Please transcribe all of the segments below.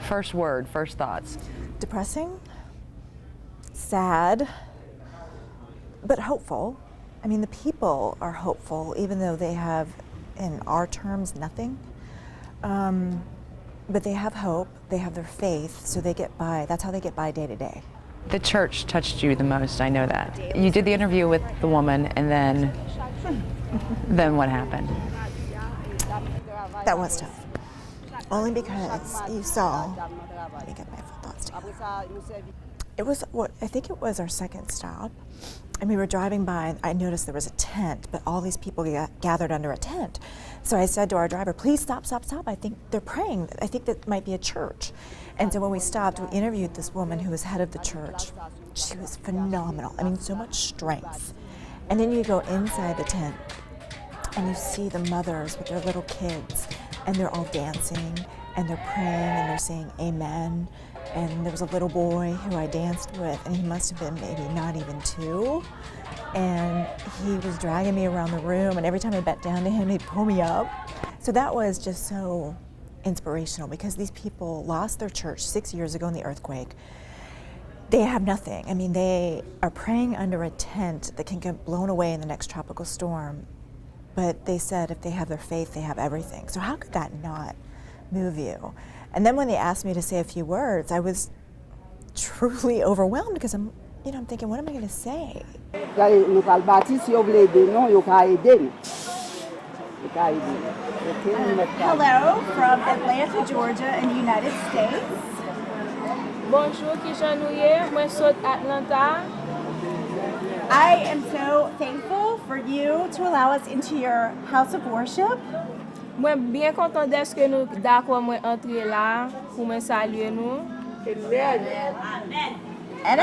First word, first thoughts. Depressing, sad, but hopeful. I mean, the people are hopeful, even though they have, in our terms, nothing. But they have hope, they have their faith, so they get by. That's how they get by day to day. The church touched you the most, I know that. You did the interview with the woman, and then what happened? That was tough. Only because you saw, let me get my thoughts together. It was I think it was our second stop, and we were driving by, and I noticed there was a tent, but all these people gathered under a tent. So I said to our driver, please stop, stop, stop. I think they're praying. I think that might be a church. And so when we stopped, we interviewed this woman who was head of the church. She was phenomenal. I mean, so much strength. And then you go inside the tent, and you see the mothers with their little kids, and they're all dancing, and they're praying, and they're saying amen. And there was a little boy who I danced with, and he must have been maybe not even 2. And he was dragging me around the room, and every time I bent down to him, he'd pull me up. So that was just so inspirational, because these people lost their church 6 years ago in the earthquake. They have nothing. I mean, they are praying under a tent that can get blown away in the next tropical storm. But they said if they have their faith, they have everything. So how could that not move you? And then when they asked me to say a few words, I was truly overwhelmed, because I'm thinking, what am I going to say? Hello from Atlanta, Georgia, in the United States. Bonjour, Kishanouye. Moi, sou Atlanta. I am so thankful for you to allow us into your house of worship. Moi, bien content d'être que nous d'accord moi entrer là pour me saluer nous. And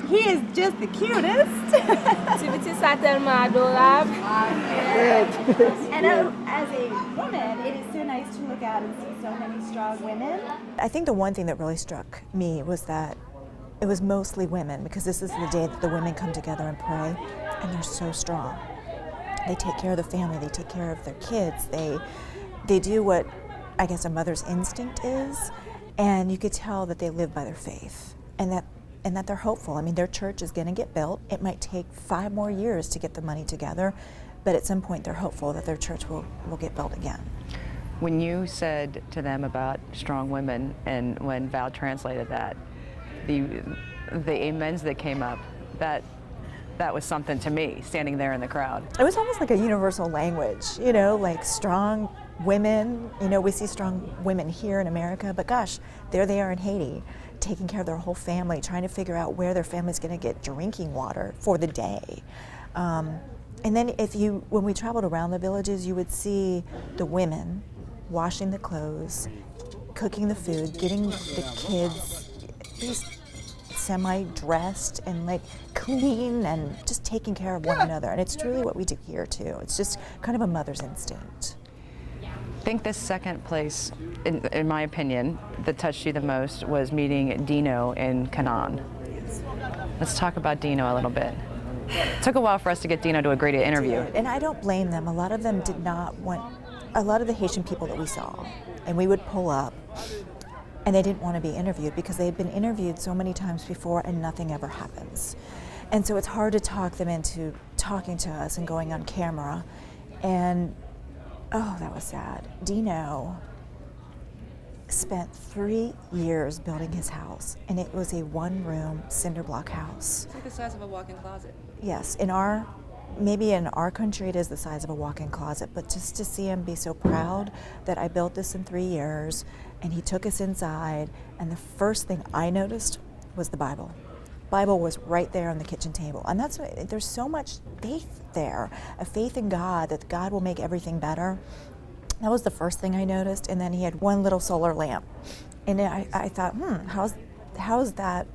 he is just the cutest. Tiviti ça tellement adorable. And as a woman, it is so nice to look out and see so many strong women. I think the one thing that really struck me was that it was mostly women, because this is the day that the women come together and pray, and they're so strong. They take care of the family, they take care of their kids, they do what I guess a mother's instinct is, and you could tell that they live by their faith, and that they're hopeful. I mean, their church is going to get built. It might take 5 more years to get the money together, but at some point they're hopeful that their church will get built again. When you said to them about strong women, and when Val translated that, the amens that came up, that was something to me, standing there in the crowd. It was almost like a universal language, like strong women. We see strong women here in America, but gosh, there they are in Haiti, taking care of their whole family, trying to figure out where their family's going to get drinking water for the day. And then when we traveled around the villages, you would see the women washing the clothes, cooking the food, getting the kids semi-dressed and clean, and just taking care of one another. And it's truly what we do here too. It's just kind of a mother's instinct. I think the second place, in my opinion, that touched you the most was meeting Dino in Canaan. Let's talk about Dino a little bit. It took a while for us to get Dino to agree to interview. And I don't blame them. A lot of them did not want, a lot of the Haitian people that we saw, and we would pull up, and they didn't want to be interviewed because they had been interviewed so many times before and nothing ever happens. And so it's hard to talk them into talking to us and going on camera. And oh, that was sad. Dino spent 3 years building his house, and it was a 1-room cinder block house. It's like the size of a walk-in closet. Yes, maybe in our country it is the size of a walk-in closet, but just to see him be so proud that I built this in 3 years, and he took us inside, and the first thing I noticed was the Bible. Bible was right there on the kitchen table, and there's so much faith there, a faith in God, that God will make everything better. That was the first thing I noticed. And then he had one little solar lamp, and I thought, how's that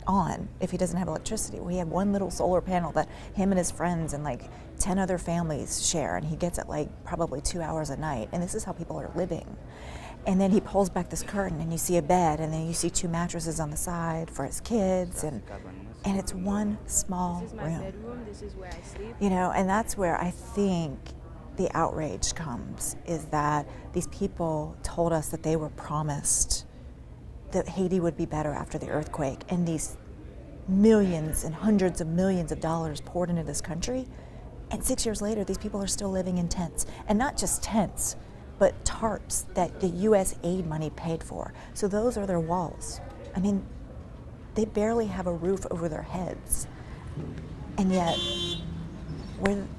on if he doesn't have electricity? Well, he had one little solar panel that him and his friends and 10 other families share, and he gets it probably 2 hours a night, and this is how people are living. And then he pulls back this curtain, and you see a bed, and then you see 2 mattresses on the side for his kids, and it's one small room. This is where I sleep. And that's where I think the outrage comes, is that these people told us that they were promised that Haiti would be better after the earthquake, and these millions and hundreds of millions of dollars poured into this country, and 6 years later, these people are still living in tents. And not just tents, but tarps that the US aid money paid for. So those are their walls. I mean, they barely have a roof over their heads. And yet,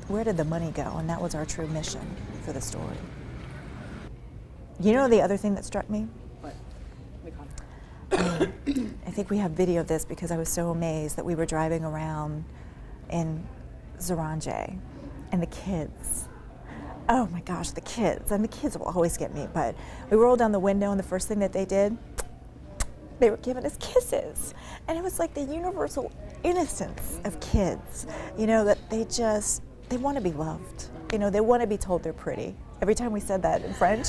where did the money go? And that was our true mission for the story. You know the other thing that struck me? What? I think we have video of this because I was so amazed that we were driving around in Zoranje, and the kids, oh my gosh, the kids, and the kids will always get me, but we rolled down the window and the first thing that they did, they were giving us kisses. And it was like the universal innocence of kids, you know, that they want to be loved. You know, they want to be told they're pretty. Every time we said that in French,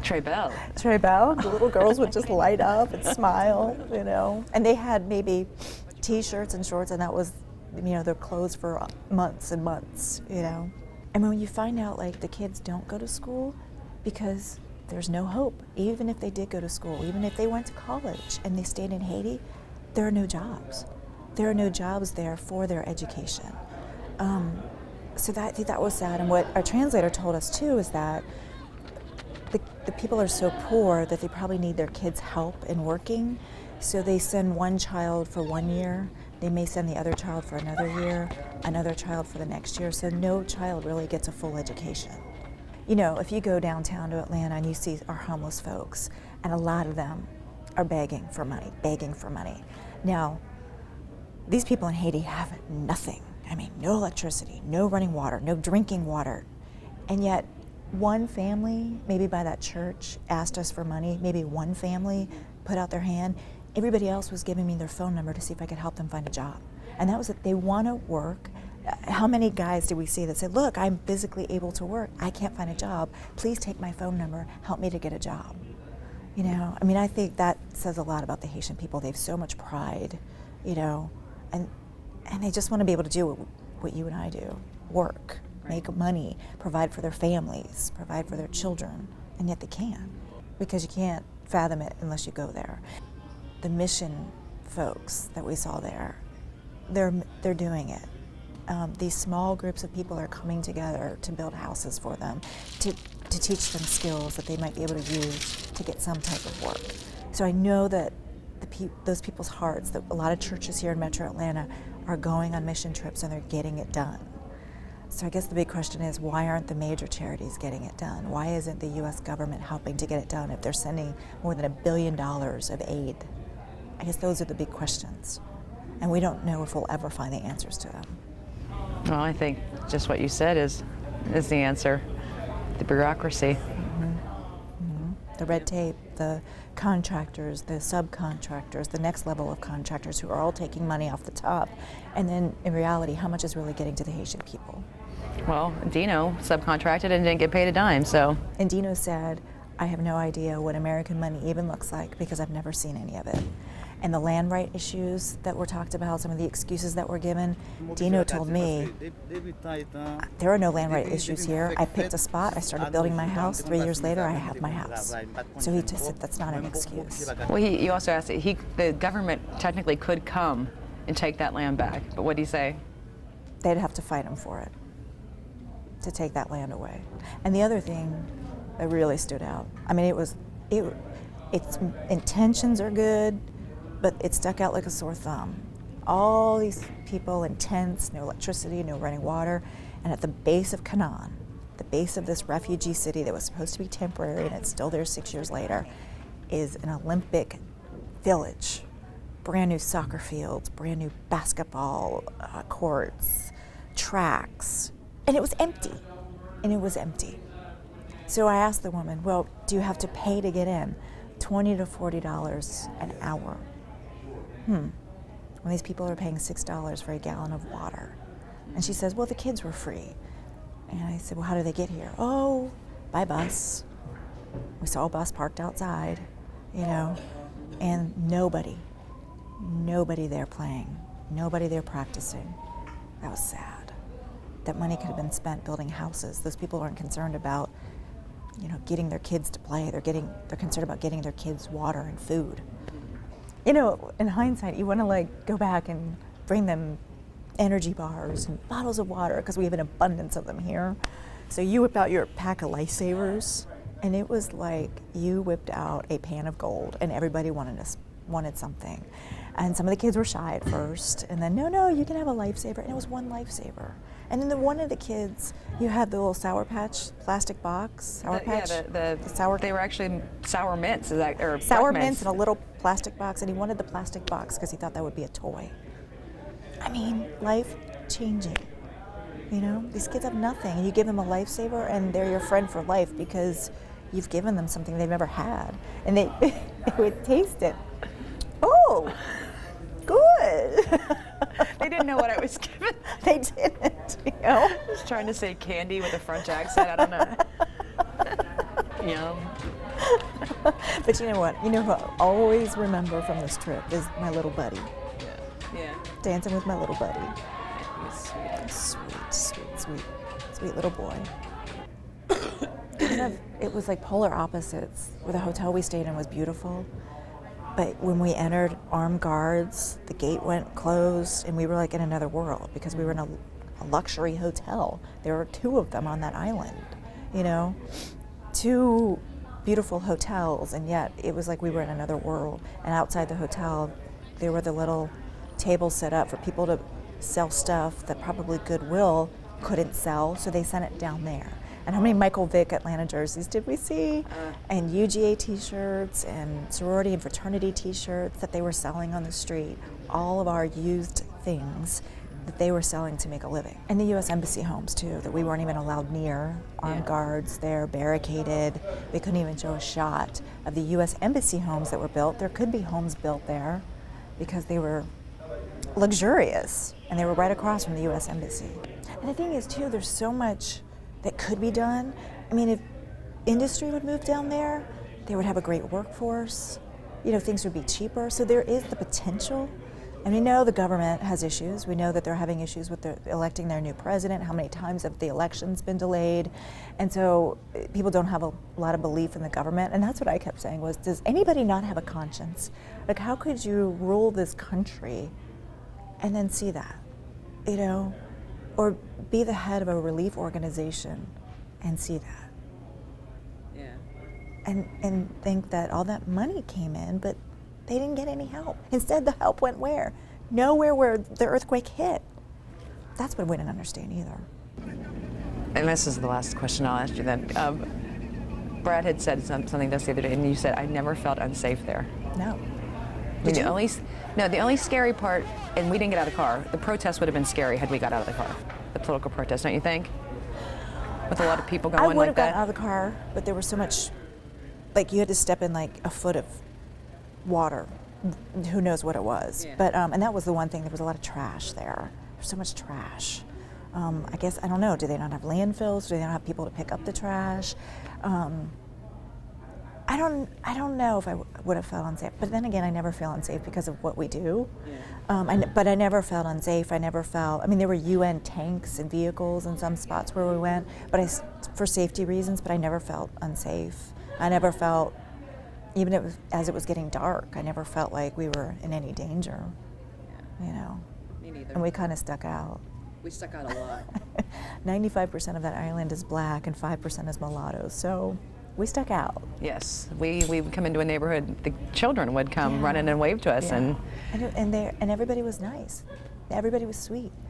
Très belle. Très belle, the little girls would just light up and smile, you know. And they had maybe t-shirts and shorts, and that was, you know, their clothes for months and months, you know. And when you find out, like, the kids don't go to school because there's no hope. Even if they did go to school, even if they went to college and they stayed in Haiti, there are no jobs. There are no jobs there for their education. So I think that was sad. And what our translator told us too is that the people are so poor that they probably need their kids' help in working. So they send one child for 1 year. They may send the other child for another year, another child for the next year. So no child really gets a full education. You know, if you go downtown to Atlanta and you see our homeless folks, and a lot of them are begging for money. Now, these people in Haiti have nothing. I mean, no electricity, no running water, no drinking water. And yet, one family, maybe by that church, asked us for money. Maybe one family put out their hand. Everybody else was giving me their phone number to see if I could help them find a job. And that was it. They want to work. How many guys do we see that say, look, I'm physically able to work. I can't find a job. Please take my phone number. Help me to get a job. You know, I mean, I think that says a lot about the Haitian people. They have so much pride, you know, and they just want to be able to do what you and I do, work, make money, provide for their families, provide for their children, and yet they can't, because you can't fathom it unless you go there. The mission folks that we saw there, they're doing it. These small groups of people are coming together to build houses for them, to teach them skills that they might be able to use to get some type of work. So I know that those people's hearts, that a lot of churches here in Metro Atlanta are going on mission trips and they're getting it done. So I guess the big question is, why aren't the major charities getting it done? Why isn't the U.S. government helping to get it done if they're sending more than $1 billion of aid? I guess those are the big questions. And we don't know if we'll ever find the answers to them. Well, I think just what you said is the answer. The bureaucracy. The red tape, the contractors, the subcontractors, the next level of contractors who are all taking money off the top. And then in reality, how much is really getting to the Haitian people? Well, Dino subcontracted and didn't get paid a dime, so. And Dino said, I have no idea what American money even looks like because I've never seen any of it. And the land right issues that were talked about, some of the excuses that were given, Dino told me, there are no land right issues here. I picked a spot, I started building my house, 3 years later I have my house. So he just said that's not an excuse. Well, you also asked, the government technically could come and take that land back, but what did he say? They'd have to fight him for it, to take that land away. And the other thing that really stood out, I mean, its intentions are good, but it stuck out like a sore thumb. All these people in tents, no electricity, no running water, and at the base of Canaan, the base of this refugee city that was supposed to be temporary and it's still there 6 years later, is an Olympic village. Brand new soccer fields, brand new basketball courts, tracks, and it was empty. So I asked the woman, well, do you have to pay to get in? $20 to $40 an hour. When these people are paying $6 for a gallon of water. And she says, well, the kids were free. And I said, well, how do they get here? Oh, by bus. We saw a bus parked outside, you know, and nobody there playing, nobody there practicing. That was sad. That money could have been spent building houses. Those people aren't concerned about, you know, getting their kids to play. They're concerned about getting their kids water and food. You know, in hindsight, you want to like go back and bring them energy bars and bottles of water because we have an abundance of them here. So you whip out your pack of lifesavers, and it was like you whipped out a pan of gold, and everybody wanted something. And some of the kids were shy at first, and then no, you can have a lifesaver, and it was one lifesaver. And then one of the kids, you had the little Sour Patch plastic box, Sour Patch. Yeah, the sour. They were actually sour mints, is that or Sour Buck mints in a little plastic box, and he wanted the plastic box because he thought that would be a toy. I mean, life changing. You know, these kids have nothing, and you give them a lifesaver, and they're your friend for life because you've given them something they've never had, and they would taste it. Oh, good. They didn't know what I was giving. They didn't, you know. I was trying to say candy with a French accent. I don't know. Yum. But you know what? You know who I'll always remember from this trip is my little buddy. Yeah. Dancing with my little buddy. He's sweet. Sweet little boy. It was like polar opposites. Where the hotel we stayed in was beautiful, but when we entered, armed guards, the gate went closed, and we were like in another world because we were in a luxury hotel. There were 2 of them on that island, you know, 2 beautiful hotels, and yet it was like we were in another world. And outside the hotel, there were the little tables set up for people to sell stuff that probably Goodwill couldn't sell, so they sent it down there. And how many Michael Vick Atlanta jerseys did we see? And UGA t-shirts and sorority and fraternity t-shirts that they were selling on the street. All of our used things that they were selling to make a living. And the U.S. Embassy homes too, that we weren't even allowed near. Armed guards there, barricaded. We couldn't even show a shot of the U.S. Embassy homes that were built. There could be homes built there because they were luxurious, and they were right across from the U.S. Embassy. And the thing is too, there's so much that could be done. I mean, if industry would move down there, they would have a great workforce. You know, things would be cheaper. So there is the potential. And we know the government has issues. We know that they're having issues with electing their new president. How many times have the elections been delayed? And so people don't have a lot of belief in the government. And that's what I kept saying was, does anybody not have a conscience? Like, how could you rule this country and then see that, you know? Or be the head of a relief organization and see that. Yeah. And think that all that money came in, but they didn't get any help. Instead, the help went where? Nowhere where the earthquake hit. That's what we didn't understand either. And this is the last question I'll ask you then. Brad had said something to us the other day, and you said, I never felt unsafe there. No. I mean, the only scary part, and we didn't get out of the car, the protest would have been scary had we got out of the car. The political protest, don't you think? With a lot of people going I like would have that. gotten out of the car, but there was so much, like you had to step in like a foot of water. Who knows what it was. Yeah. But, and that was the one thing, there was a lot of trash there. There's so much trash. I guess, I don't know, do they not have landfills? Do they not have people to pick up the trash? I don't know if I would have felt unsafe, but then again, I never feel unsafe because of what we do. Yeah. But I never felt unsafe. I mean, there were UN tanks and vehicles in some spots where we went, but for safety reasons, but I never felt unsafe. I never felt, even as it was getting dark, I never felt like we were in any danger, you know. Me neither. And we kind of stuck out. We stuck out a lot. 95% of that island is black and 5% is mulattoes, so we stuck out. Yes, we would come into a neighborhood, the children would come running and wave to us, and everybody was nice. Everybody was sweet.